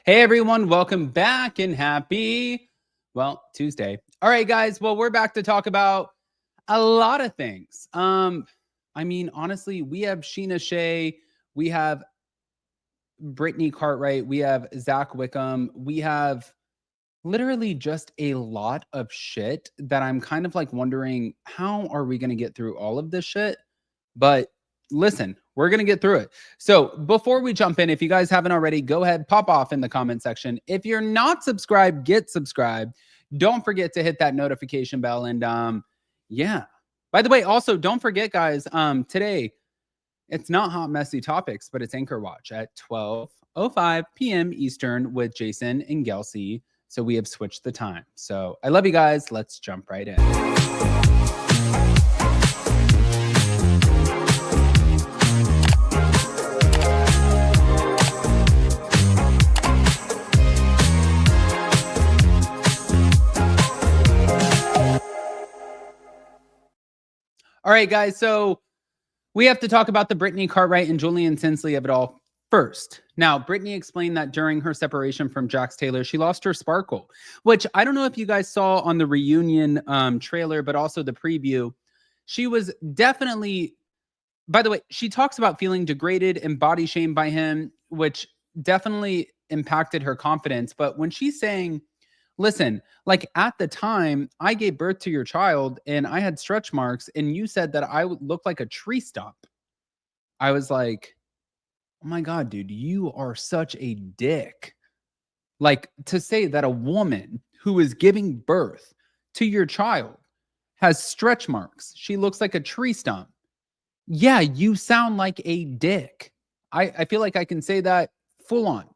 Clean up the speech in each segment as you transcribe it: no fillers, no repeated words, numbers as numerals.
Hey everyone, welcome back and happy, Tuesday. All right, guys. Well, we're back to talk about a lot of things. Honestly, we have Sheena Shay, we have Brittany Cartwright, we have Zach Wickham, we have literally just a lot of shit that I'm kind of like wondering how are we going to get through all of this shit? But listen, we're going to get through it. So before we jump in, if you guys haven't already, go ahead, pop off in the comment section. If you're not subscribed, get subscribed. Don't forget to hit that notification bell. And yeah. By the way, also don't forget, guys, today it's not Hot Messy Topics, but it's Anchor Watch at 12:05 p.m. Eastern with Jason and Gelsey. So we have switched the time. So I love you guys. Let's jump right in. All right, guys. So we have to talk about the Brittany Cartwright and Julian Sensley of it all first. Now, Brittany explained that during her separation from Jax Taylor, she lost her sparkle, which I don't know if you guys saw on the reunion trailer, but also the preview. She was definitely, by the way, she talks about feeling degraded and body shamed by him, which definitely impacted her confidence. But when she's saying, listen, like at the time I gave birth to your child and I had stretch marks and you said that I would look like a tree stump. I was like, oh my God, dude, you are such a dick. Like to say that a woman who is giving birth to your child has stretch marks. She looks like a tree stump. Yeah, you sound like a dick. I feel like I can say that full on.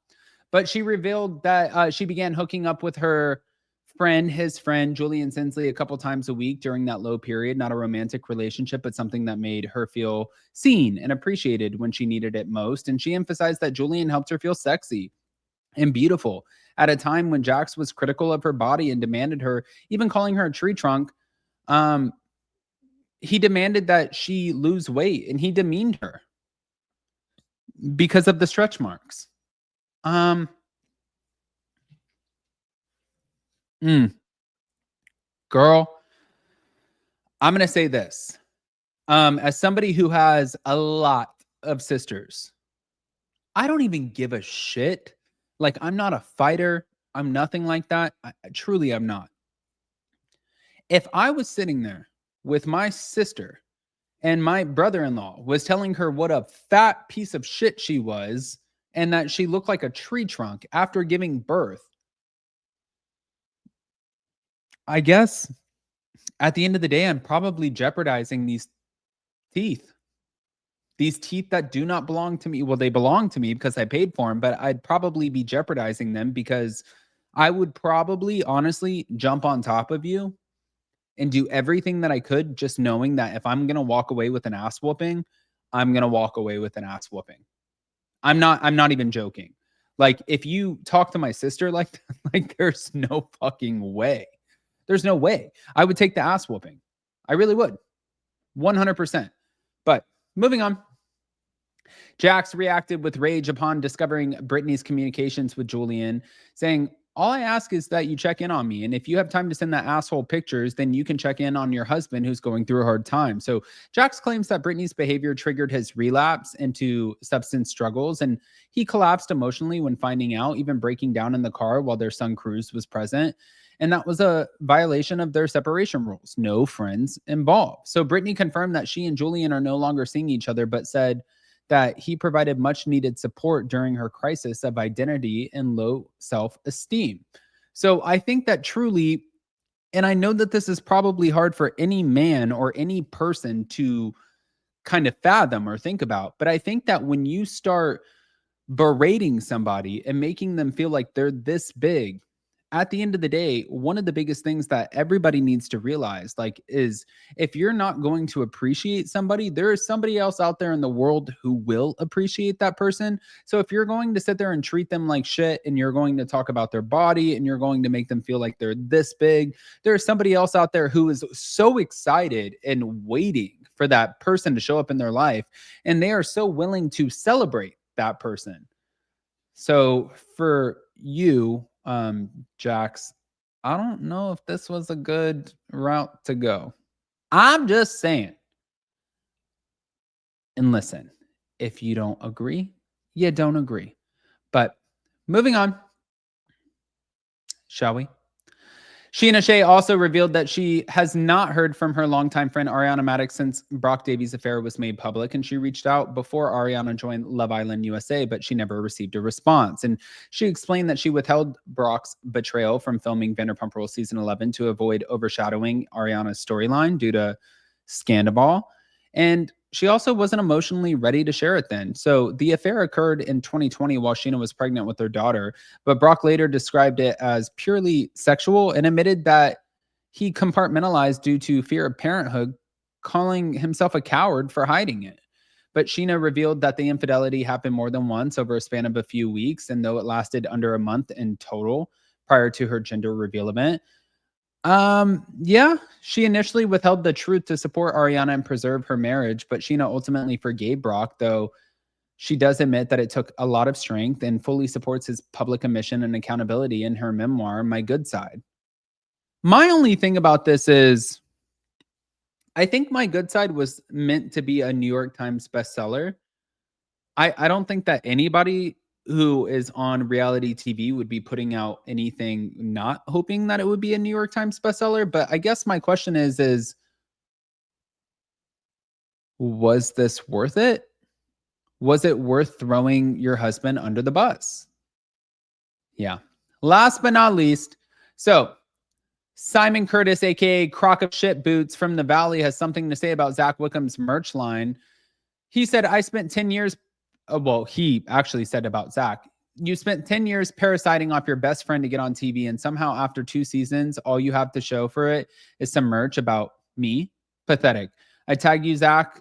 But she revealed that she began hooking up with his friend, Julian Sensley, a couple times a week during that low period. Not a romantic relationship, but something that made her feel seen and appreciated when she needed it most. And she emphasized that Julian helped her feel sexy and beautiful at a time when Jax was critical of her body and demanded her, even calling her a tree trunk. He demanded that she lose weight and he demeaned her because of the stretch marks. Girl, I'm going to say this. As somebody who has a lot of sisters, I don't even give a shit. Like, I'm not a fighter. I'm nothing like that. Truly, I'm not. If I was sitting there with my sister and my brother-in-law was telling her what a fat piece of shit she was and that she looked like a tree trunk after giving birth, I guess at the end of the day, I'm probably jeopardizing these teeth. These teeth that do not belong to me. Well, they belong to me because I paid for them, but I'd probably be jeopardizing them because I would probably honestly jump on top of you and do everything that I could, just knowing that if I'm going to walk away with an ass whooping, I'm going to walk away with an ass whooping. I'm not even joking. Like if you talk to my sister like that, like there's no fucking way. There's no way I would take the ass whooping. I really would. 100%. But moving on. Jax reacted with rage upon discovering Brittany's communications with Julian, saying, all I ask is that you check in on me. And if you have time to send that asshole pictures, then you can check in on your husband who's going through a hard time. So Jax claims that Brittany's behavior triggered his relapse into substance struggles. And he collapsed emotionally when finding out, even breaking down in the car while their son Cruz was present. And that was a violation of their separation rules. No friends involved. So Brittany confirmed that she and Julian are no longer seeing each other, but said that he provided much needed support during her crisis of identity and low self-esteem. So I think that truly, and I know that this is probably hard for any man or any person to kind of fathom or think about, but I think that when you start berating somebody and making them feel like they're this big, at the end of the day, one of the biggest things that everybody needs to realize, like, is if you're not going to appreciate somebody, there is somebody else out there in the world who will appreciate that person. So if you're going to sit there and treat them like shit and you're going to talk about their body and you're going to make them feel like they're this big, there's somebody else out there who is so excited and waiting for that person to show up in their life. And they are so willing to celebrate that person. So for you, Jax, I don't know if this was a good route to go. I'm just saying. And listen, if you don't agree, you don't agree. But moving on, shall we? Sheena Shay also revealed that she has not heard from her longtime friend Ariana Madix since Brock Davies' affair was made public, and she reached out before Ariana joined Love Island USA, but she never received a response. And she explained that she withheld Brock's betrayal from filming Vanderpump Rules season 11 to avoid overshadowing Ariana's storyline due to Scandal. And she also wasn't emotionally ready to share it then. So the affair occurred in 2020 while Sheena was pregnant with her daughter, but Brock later described it as purely sexual and admitted that he compartmentalized due to fear of parenthood, calling himself a coward for hiding it. But Sheena revealed that the infidelity happened more than once over a span of a few weeks, and though it lasted under a month in total prior to her gender reveal event, yeah, she initially withheld the truth to support Ariana and preserve her marriage, but Sheena ultimately forgave Brock, though she does admit that it took a lot of strength and fully supports his public admission and accountability in her memoir, My Good Side. My only thing about this is I think My Good Side was meant to be a New York Times bestseller. I don't think that anybody who is on reality TV would be putting out anything not hoping that it would be a New York Times bestseller. But I guess my question is was this worth it? Was it worth throwing your husband under the bus? Yeah. Last but not least, so Simon Curtis, aka Crock of Shit Boots from the Valley, has something to say about Zach Wickham's merch line. He said, I spent 10 years. Well, he actually said about Zach, you spent 10 years parasiting off your best friend to get on TV. And somehow after 2 seasons, all you have to show for it is some merch about me. Pathetic. I tagged you, Zach,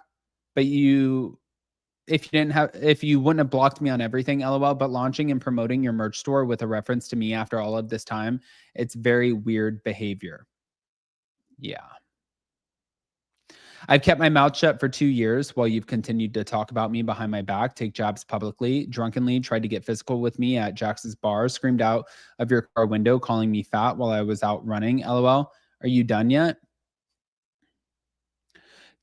but if you wouldn't have blocked me on everything, LOL, but launching and promoting your merch store with a reference to me after all of this time, it's very weird behavior. Yeah. I've kept my mouth shut for 2 years while you've continued to talk about me behind my back, take jabs publicly, drunkenly tried to get physical with me at Jax's bar, screamed out of your car window calling me fat while I was out running. LOL. Are you done yet?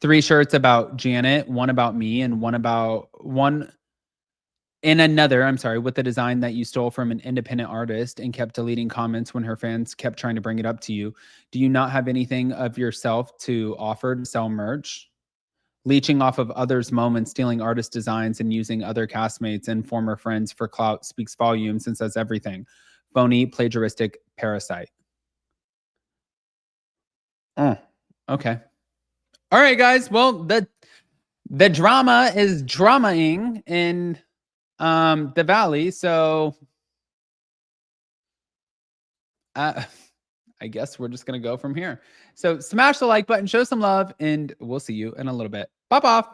3 shirts about Janet, one about me, and one in another, I'm sorry, with the design that you stole from an independent artist and kept deleting comments when her fans kept trying to bring it up to you. Do you not have anything of yourself to offer to sell merch? Leeching off of others' moments, stealing artist designs, and using other castmates and former friends for clout speaks volumes and says everything. Phony, plagiaristic, parasite. Oh, okay. All right, guys. Well, the drama is dramaing in the Valley, so I guess we're just gonna go from here. So smash the like button, show some love, and we'll see you in a little bit. Pop off.